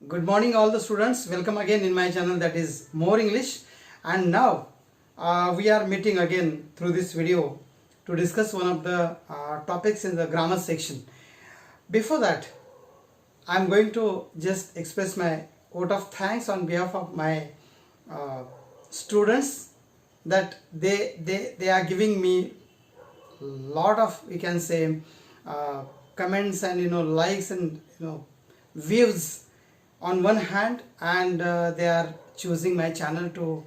Good morning all the students. Welcome again in my channel, that is More English. And now we are meeting again through this video to discuss one of the topics in the grammar section. Before that, I am going to just express my vote of thanks on behalf of my students, that they are giving me lot of, we can say, comments and likes and views on one hand, and they are choosing my channel to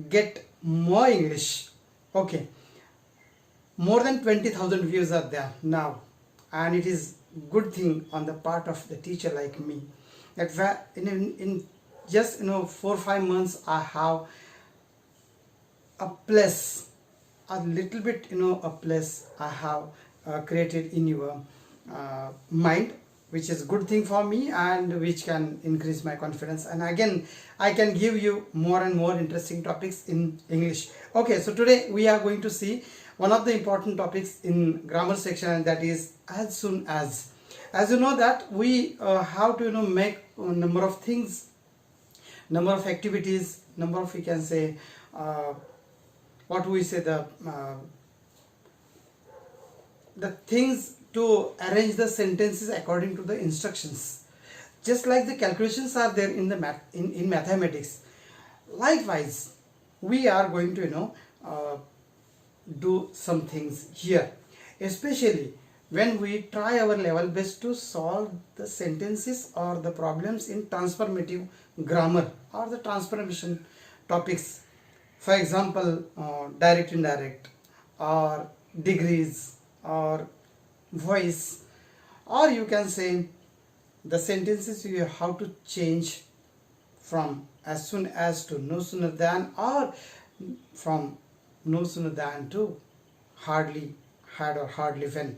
get more English. Okay, more than 20,000 views are there now, and it is good thing on the part of the teacher like me, that in just 4-5 months I have a place, a little bit a place I have created in your mind, which is good thing for me and which can increase my confidence, and again I can give you more and more interesting topics in English. Okay, so today we are going to see one of the important topics in grammar section, and that is as soon as. As you know that we have to make a number of things, number of activities, number of, we can say, what we say, the things to arrange the sentences according to the instructions. Just like the calculations are there in the in mathematics, likewise we are going to do some things here, especially when we try our level best to solve the sentences or the problems in transformative grammar or the transformation topics. For example, direct indirect, or degrees, or voice, or you can say the sentences you have to change from as soon as to no sooner than, or from no sooner than to hardly had or hardly when.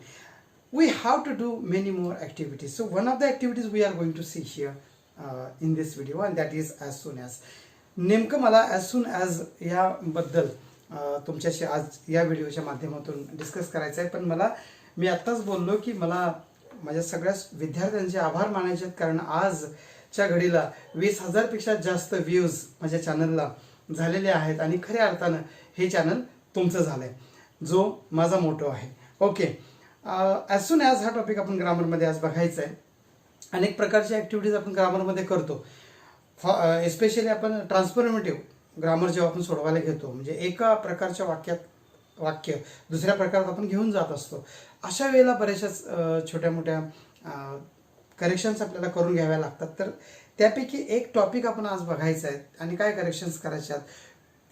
We have to do many more activities. So one of the activities we are going to see here in this video, and that is as soon as. नेमकं मला as soon as याबद्दल तुमच्याशी आज या व्हिडिओच्या माध्यमातून discuss करायचं आहे. पण मी आत्ताच बोललो की मला माझ्या सगळ्या विद्यार्थ्यांचे आभार मानायचे आहेत, कारण आजच्या घडीला 20,000 पेक्षा जास्त व्ह्यूज माझ्या चॅनलला झालेले आहेत, आणि खऱ्या अर्थानं हे चॅनल तुमचं झालंय, जो माझा मोटो आहे. ओके, ॲज सून ॲज हा टॉपिक आपण ग्रामरमध्ये आज बघायचा आहे. अनेक प्रकारच्या ॲक्टिव्हिटीज आपण ग्रामरमध्ये करतो. एस्पेशली आपण ट्रान्सफॉर्मेटिव्ह ग्रामर जेव्हा आपण सोडवायला घेतो, म्हणजे एका प्रकारच्या वाक्य दुसऱ्या प्रकारात आपण घेऊन जात असतो, अशा वेळेला बऱ्याचशाच छोट्या मोठ्या करेक्शन्स आपल्याला करून घ्याव्या लागतात. तर त्यापैकी एक टॉपिक आपण आज बघायचा आहे, आणि काय करेक्शन्स करायचे आहेत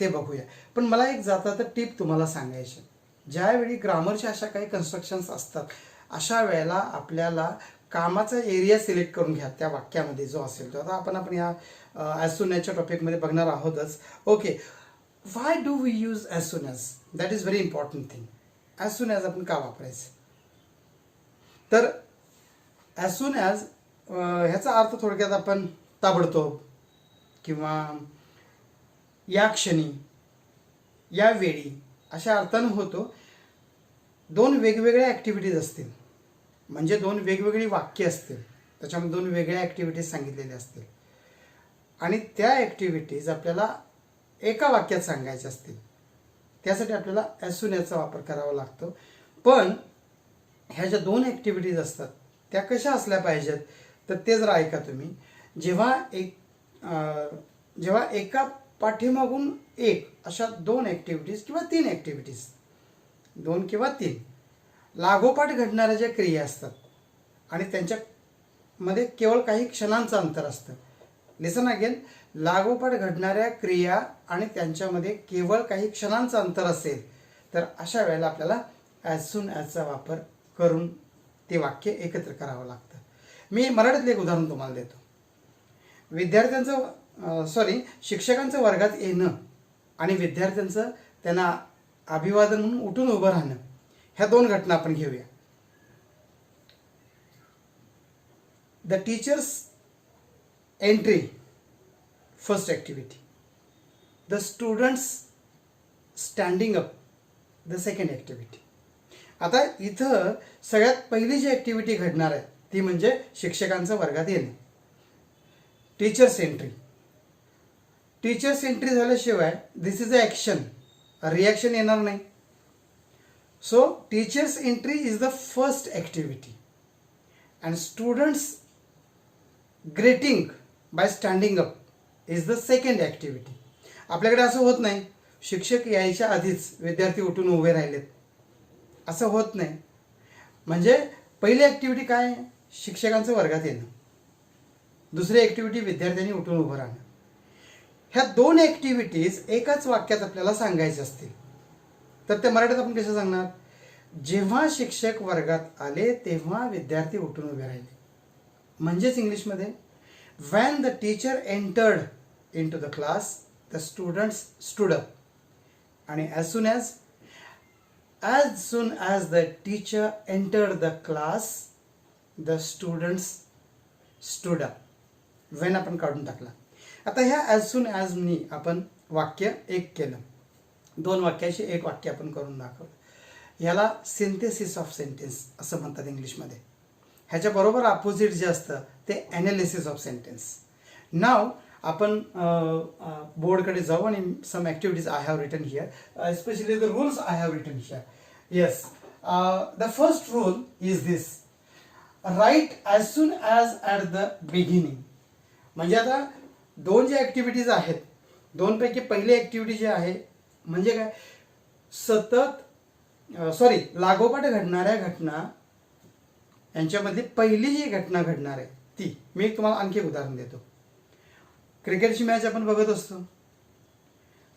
ते बघूया. पण मला एक जाता तर टिप तुम्हाला सांगायची. ज्यावेळी ग्रामरच्या अशा काही कन्स्ट्रक्शन्स असतात, अशा वेळेला आपल्याला कामाचा एरिया सिलेक्ट करून घ्या त्या वाक्यामध्ये जो असेल तो. आता आपण या ॲज सून ॲजच्या टॉपिकमध्ये बघणार आहोतच. Okay, why do we use as soon as? That is very important thing. As soon as आपण का वापरायचं? तर ॲज सून ॲज ह्याचा अर्थ थोडक्यात आपण ताबडतोब, किंवा या क्षणी, या वेळी, अशा अर्थानं होतो. दोन वेगवेगळ्या ॲक्टिव्हिटीज असतील, म्हणजे दोन वेगवेगळी वाक्य असतील, त्याच्यामध्ये दोन वेगळ्या ॲक्टिव्हिटीज सांगितलेल्या असतील, आणि त्या ॲक्टिव्हिटीज आपल्याला एका वाक्यात सांगायच्या असतील. त्यासाठी आपल्याला ॲज सून ॲजचा वापर करावा लागतो. पण ह्या ज्या दोन ॲक्टिव्हिटीज असतात त्या कशा असल्या पाहिजेत, तर ते जरा ऐका तुम्ही. जेव्हा एका पाठीमागून एक अशा दोन ॲक्टिव्हिटीज किंवा तीन ॲक्टिव्हिटीज, 2 किंवा 3 लागोपाठ घडणाऱ्या ज्या क्रिया असतात, आणि त्यांच्यामध्ये केवळ काही क्षणांचं अंतर असतं. लिसन अगेन, लागोपाठ घडणाऱ्या क्रिया आणि त्यांच्यामध्ये केवळ काही क्षणांचं अंतर असेल, तर अशा वेळेला आपल्याला ॲज सून ॲजचा वापर करून ते वाक्य एकत्र करावं लागतं. मी मराठीतलं एक उदाहरण तुम्हाला देतो. शिक्षकांचं वर्गात येणं आणि विद्यार्थ्यांचं त्यांना अभिवादन म्हणून उठून उभं राहणं, ह्या दोन घटना आपण घेऊया. The teachers entry, first activity. The students standing up, the second activity. आता इथं सगळ्यात पहिली जी ॲक्टिव्हिटी घडणार आहे ती म्हणजे शिक्षकांचं वर्गात येणे. Teachers entry. टीचर्स एंट्री झाल्याशिवाय this is a action, reaction येणार नाही. So teachers entry is the first activity and students greeting by standing up is the second activity. आपल्याकडे असं होत नाही शिक्षक यायच्या आधीच विद्यार्थी उठून उभे राहिलेत, असं होत नाही. म्हणजे पहिली ॲक्टिव्हिटी काय आहे, शिक्षकांचं वर्गात येणं. दुसरी ॲक्टिव्हिटी विद्यार्थ्यांनी उठून उभं राहणं. ह्या दोन ॲक्टिव्हिटीज एकाच वाक्यात आपल्याला सांगायच्या असतील तर ते मराठीत आपण कसं सांगणार, जेव्हा शिक्षक वर्गात आले तेव्हा विद्यार्थी उठून उभे राहिले. म्हणजेच इंग्लिशमध्ये when the teacher entered into the class the students stood up. आणि as soon as the teacher entered the class the students stood up. when आपण काढून टाकला. आता ह्या as soon as नी आपण वाक्य एक केलं, दोन वाक्याशी एक वाक्य आपण करून दाखवलं. याला सिंथेसिस ऑफ सेंटेन्स असं म्हणतात इंग्लिशमध्ये. ह्याच्या बरोबर अपोजिट जे असतं ते ॲनालिसिस ऑफ सेंटेन्स. नाव आपण बोर्डकडे जाऊ आणि some activities I have written here, especially the rules I have written here. Yes, the first rule is this, write as soon as at the beginning. म्हणजे आता दोन ज्या ॲक्टिव्हिटीज आहेत, दोनपैकी पहिली ॲक्टिव्हिटी जी आहे म्हणजे काय, लागोपाठ घडणाऱ्या घटना यांच्यामध्ये पहिली जी घटना घडणार आहे ती. मी तुम्हाला आणखी एक उदाहरण देतो. क्रिकेटची मॅच आपण बघत असतो,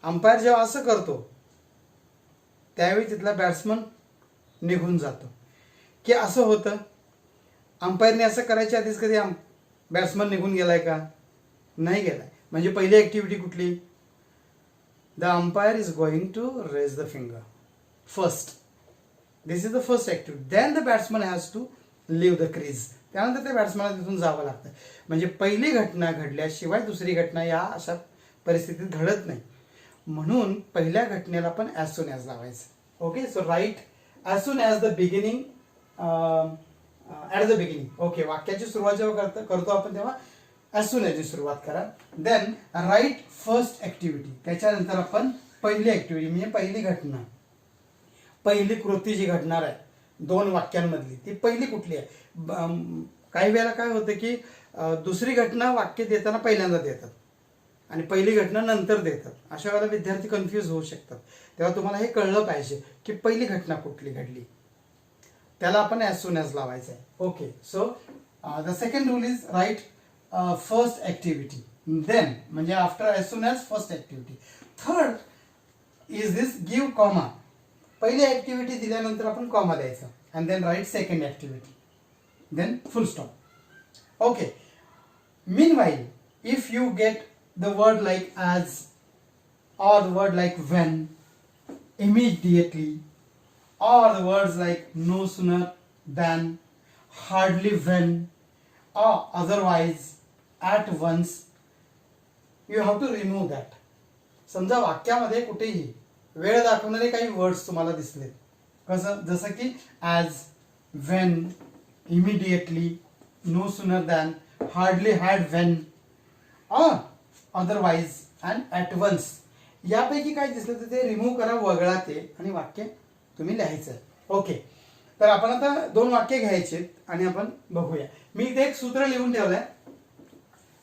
अंपायर जेव्हा असं करतो त्यावेळी तिथला बॅट्समन निघून जातो. की असं होतं, अंपायरने असं करायच्या आधीच कधी बॅट्समन निघून गेलाय का, नाही गेलाय. म्हणजे पहिली ॲक्टिव्हिटी कुठली, the umpire is going to raise the finger first. This is the first activity. Then the batsman has to leave the crease. त्यानंतर त्या बॅट्समॅनला तिथून जावं लागतं. म्हणजे पहिली घटना घडल्याशिवाय दुसरी घटना या अशा परिस्थितीत घडत नाही. म्हणून पहिल्या घटनेला पण ॲज सून ॲज लावायचं. Okay, so write as soon as the beginning, at the beginning. Okay, वाक्याची सुरुवात जेव्हा करतो आपण तेव्हा ॲज सून ॲजची सुरुवात करा. Then write first activity. त्याच्यानंतर आपण पहिली ॲक्टिव्हिटी म्हणजे पहिली घटना, पहिली कृती जी घडणार आहे दोन वाक्यांमधली ती पहिली कुठली आहे. काही वेळेला काय होतं की दुसरी घटना वाक्य देताना पहिल्यांदा देतात आणि पहिली घटना नंतर देतात. अशा वेळेला विद्यार्थी कन्फ्यूज होऊ शकतात. तेव्हा तुम्हाला हे कळलं पाहिजे की पहिली घटना कुठली घडली, त्याला आपण ॲज सून ॲज लावायचं आहे. Okay, so the second rule is write first activity, then म्हणजे after as soon as first activity. Third is this give comma. पहिली ॲक्टिव्हिटी दिल्यानंतर आपण कॉमा द्यायचा and then write second activity, then full stop. Okay, meanwhile if you get the word like as or the word like when, immediately, or the words like no sooner than, hardly when, or otherwise, at once, you have to remove that. समजा वाक्यामध्ये कुठेही वेळ दाखवणारे काही words तुम्हाला दिसले, कसं, जसं की as, when, immediately, no sooner than, hardly, had, when, or otherwise and at once. यापैकी काय दिसलं तर ते रिमूव्ह करा, वगळा ते आणि वाक्य तुम्ही लिहायचं. ओके, तर आपण आता दोन वाक्य घ्यायचे आणि आपण बघूया. मी इथे एक सूत्र लिहून ठेवलंय,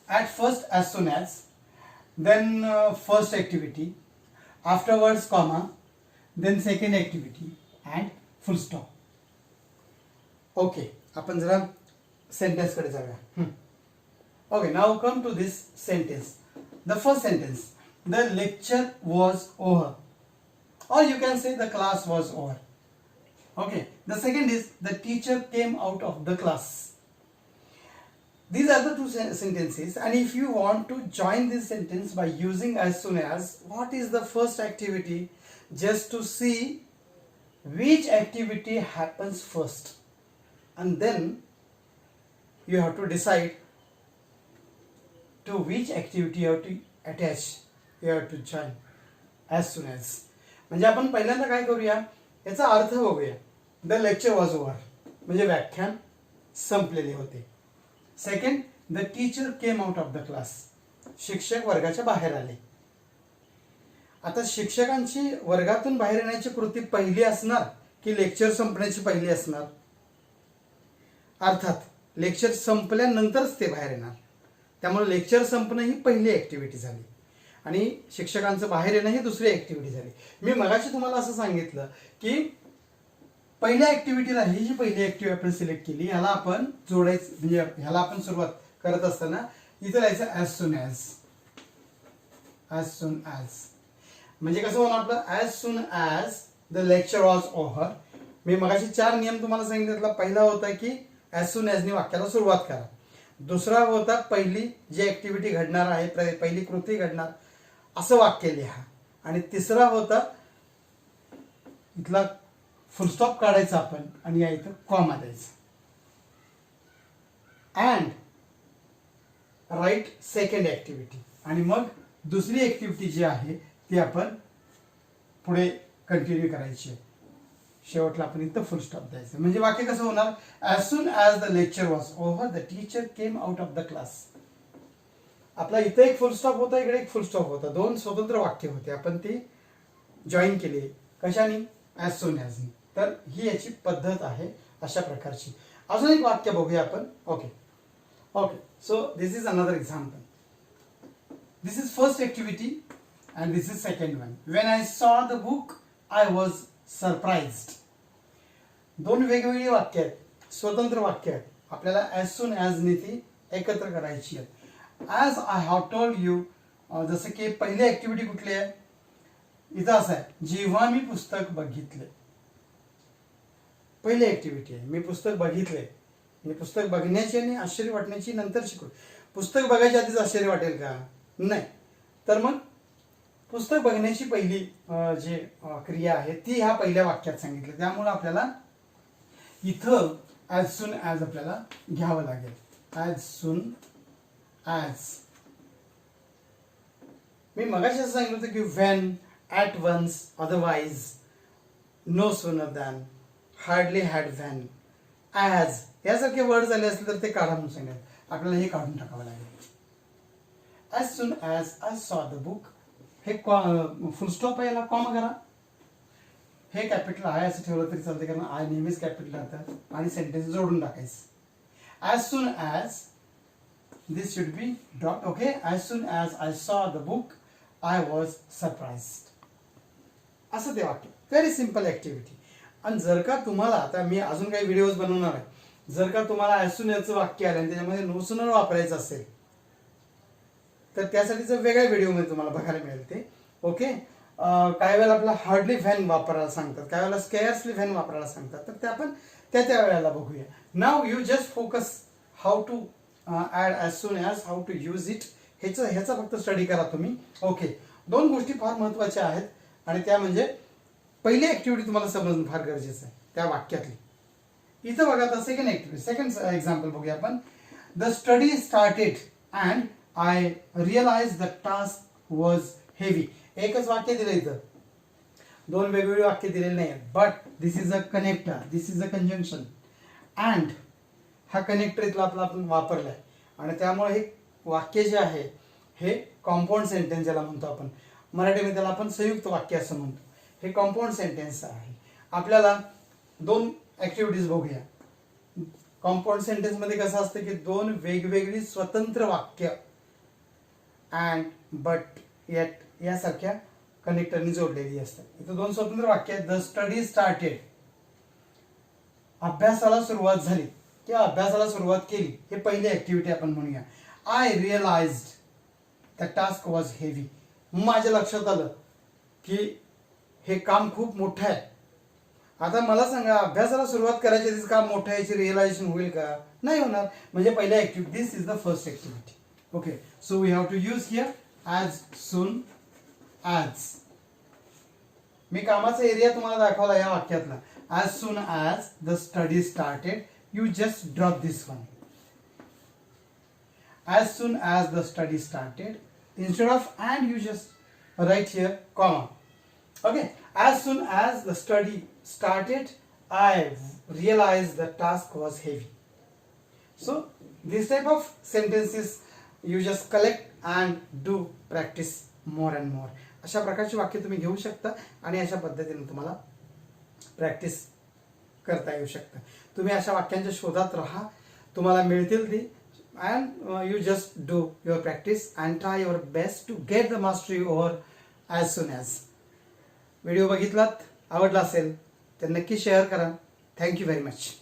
at first as soon as, then first activity, afterwards comma, then second activity and full stop. Okay, आपण जरा सेंटेन्सकडे जाऊया. Okay, now come to this sentence. The first sentence, the lecture was over, or you can say the class was over. Okay, the second is the teacher came out of the class. These are the two sentences, and if you want to join this sentence by using as soon as, what is the first activity? Just to see which activity happens first, and then you have to decide to which activity you have to attach, you have to join as soon as. म्हणजे आपण पहिल्यांदा काय करूया, याचा अर्थ बघूया. The lecture was over म्हणजे व्याख्यान संपलेले होते. Second, the teacher came out of the class. शिक्षक वर्गाच्या बाहेर आले. आता शिक्षकांची वर्गातून बाहेर येण्याची कृती पहिली असणार की लेक्चर संपण्याची पहिली असणार? अर्थात लेक्चर संपल्यानंतरच ते बाहेर येणार. त्यामुळे लेक्चर संपणं ही पहिली ऍक्टिव्हिटी झाली आणि शिक्षकांचं बाहेर येणं ही दुसरी ऍक्टिव्हिटी झाली. मी मगाशी तुम्हाला असं सांगितलं की पहिल्या ऍक्टिव्हिटीला ही जी पहिली ऍक्टिव्हिटी आपण सिलेक्ट केली ह्याला आपण जोडायचं, म्हणजे ह्याला आपण सुरुवात करत असताना इथं लिहायचं as soon as. As soon as म्हणजे कसं होणार आपलं? As soon as the lecture was over. मी मगाशी 4 नियम तुम्हाला सांगितले. त्यातला पहिला होता की ॲज सून ॲजनी वाक्याला सुरुवात करा. दुसरा होता पहिली जी ऍक्टिव्हिटी घडणार आहे, पहिली कृती घडणार असं वाक्य लिहा. आणि तिसरा होता इथला फुलस्टॉप काढायचा आपण आणि या इथं कॉमा द्यायचा. And write second activity. आणि मग दुसरी ऍक्टिव्हिटी जी आहे ती आपण पुढे कंटिन्यू करायची आहे. शेवटला आपण इथं फुल स्टॉप द्यायचं. म्हणजे वाक्य कसं होणार? As soon as the lecture was over the teacher came out of the class. आपला इथं एक फुल स्टॉप होता, इकडे एक फुल स्टॉप होता. 2 स्वतंत्र वाक्य होते. आपण ती जॉईन केली. कशाने? ॲज सून ॲजनी. तर ही याची पद्धत आहे अशा प्रकारची. अजून एक वाक्य बघूया आपण. Okay okay so this is another example. This is first activity and this is second one. When I saw the book, I was surprised. 2 वेगवेगळी वाक्य आहेत, स्वतंत्र वाक्य आहेत. आपल्याला as soon as नी ती एकत्र करायची आहेत. As I have told you, जसं की पहिली ऍक्टिव्हिटी कुठली आहे? इथं असं आहे, जेव्हा मी पुस्तक बघितले. पहिली ऍक्टिव्हिटी आहे, मी पुस्तक बघितले. मी पुस्तक बघण्याची आणि आश्चर्य वाटण्याची नंतर शिकू. पुस्तक बघायच्या आधीच आश्चर्य वाटेल का? नाही. तर मग पुस्तक बघण्याची पहिली जी क्रिया आहे ती ह्या पहिल्या वाक्यात सांगितली. त्यामुळे आपल्याला इथं ॲज सून ॲज आपल्याला घ्यावं लागेल. As soon as. मी मगाशी असं सांगितलं होतं की when, at once, otherwise, no sooner than, hardly had, when, as यासारखे वर्ड झाले असले तर ते काढा म्हणून सांगितलं. आपल्याला हे काढून टाकावं लागेल. As soon as I saw the book. हे फुलस्टॉप आहे, याला कॉमा करा. हे कॅपिटल आय असं ठेवलं तरी चालते कारण आय नेहमीच कॅपिटल राहतात. आणि सेंटेन्स जोडून टाकायचं. As soon as this should be dot. Okay. As soon as I saw the book I was surprised. असं ते वाक्य. Very simple activity. आणि जर का तुम्हाला, आता मी अजून काही व्हिडिओज बनवणार आहे, जर का तुम्हाला ॲज सून ॲजचं वाक्य आलं आणि त्याच्यामध्ये नो सूनर वापरायचं असेल तर त्यासाठीचं वेगळ्या व्हिडिओमध्ये तुम्हाला बघायला मिळेल ते. ओके. काही वेळेला आपल्याला हार्डली व्हॅन वापरायला सांगतात, काही वेळेला स्केअर्सली व्हॅन वापरायला सांगतात. तर ते आपण त्या वेळेला बघूया. Now you just focus how to add as soon as, how to use it. ह्याचा फक्त स्टडी करा तुम्ही. ओके. 2 गोष्टी फार महत्त्वाच्या आहेत आणि त्या म्हणजे पहिली ऍक्टिव्हिटी तुम्हाला समजणं फार गरजेचं आहे त्या वाक्यातली. इथं बघा आता सेकंड ऍक्टिव्हिटी, सेकंड एक्झाम्पल बघूया आपण. The study started and I realized the task was heavy. एकच वाक्य दिलं इथं, 2 वेगवेगळी वाक्य दिलेली नाही. But this is a connector, this is a conjunction. And हा कनेक्टर इथला आपण वापरलाय आणि त्यामुळे हे वाक्य जे आहे हे कॉम्पाऊंड सेंटेन्स ज्याला म्हणतो आपण मराठीमध्ये, त्याला आपण संयुक्त वाक्य असं म्हणतो. हे कॉम्पाऊंड सेंटेन्स आहे. आपल्याला 2 ऍक्टिव्हिटीज बघूया. कॉम्पाऊंड सेंटेन्स मध्ये कसं असतं की 2 वेगवेगळी स्वतंत्र वाक्य अँड, बट, येट यासारख्या कनेक्टरनी जोडलेली असतात. इथं 2 स्वतंत्र वाक्य आहेत. द स्टडी स्टार्टेड, अभ्यासाला सुरुवात झाली किंवा अभ्यासाला सुरुवात केली, हे पहिली ऍक्टिव्हिटी आपण म्हणूया. I realised the task was heavy. माझ्या लक्षात आलं की हे काम खूप मोठं आहे. आता मला सांगा, अभ्यासाला सुरुवात करायची आधीच काम मोठं आहे याची रिअलायझेशन होईल का? नाही होणार. म्हणजे पहिल्या activity, this is the first activity. Okay, so we have to use here as soon as. मी कामाचा एरिया तुम्हाला दाखवला या वाक्यातला. As soon as the study started, you just drop this one. As soon as the study started, instead of and you just write here comma. Okay, as soon as the study started, I realized the task was heavy. So this type of sentences you just collect and do practice more and more. अशा प्रकारची वाक्य तुम्ही घेऊ शकता आणि अशा पद्धतीने तुम्हाला प्रॅक्टिस करता येऊ शकतं. तुम्ही अशा वाक्यांच्या शोधात राहा, तुम्हाला मिळतील ती, and you just do your practice and try your best to get the mastery over as soon as. Video बघितलात, आवडला असेल तर नक्की शेअर करा. Thank you very much.